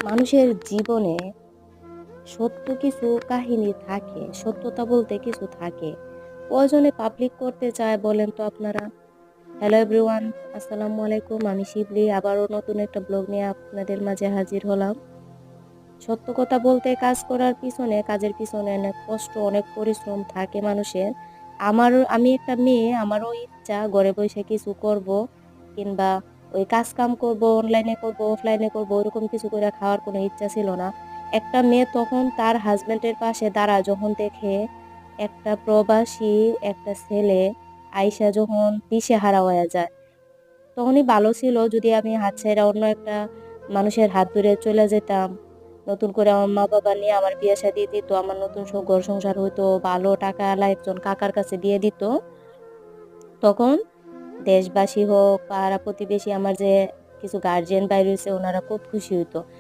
মানুষের জীবনে সত্য কিছু কাহিনী থাকে, সত্যতা বলতে কিছু থাকে। প্রয়োজনে পাবলিক করতে চায় বলেন তো আপনারা। হ্যালো এভরিওয়ান, আসসালামু আলাইকুম। আমি শিবলি আবারও নতুন একটা ব্লগ নিয়ে আপনাদের মাঝে হাজির হলাম। সত্য কথা বলতে কাজের পিছনে অনেক কষ্ট, অনেক পরিশ্রম থাকে মানুষের। আমি একটা মেয়ে, আমারও ইচ্ছা ঘরে বসে কিছু করব, কিংবা ওই কাজ কাম করব, অনলাইনে করব, অফলাইনে করব, ওরকম কিছু করে খাওয়ার কোনো ইচ্ছা ছিল না। একটা মেয়ে তখন তার হাজবেন্ডের পাশে দাঁড়া যখন দেখে একটা প্রবাসী একটা ছেলে আইসা যখন দিশেহারা হয়ে যায়, তখনই ভালো ছিল যদি আমি হাত ছেড়ে অন্য একটা মানুষের হাত ধরে চলে যেতাম। নতুন করে আমার মা বাবা নিয়ে আমার বিয়ে শাদী দিত, আমার নতুন ঘর সংসার হইতো, ভালো টাকা আলা একজন কাকার কাছে দিয়ে দিত। তখন দেশবাসী হোক, পাড়া প্রতিবেশী, আমার যে কিছু গার্জিয়ান বাইরে হয়েছে, ওনারা খুব খুশি হইতো।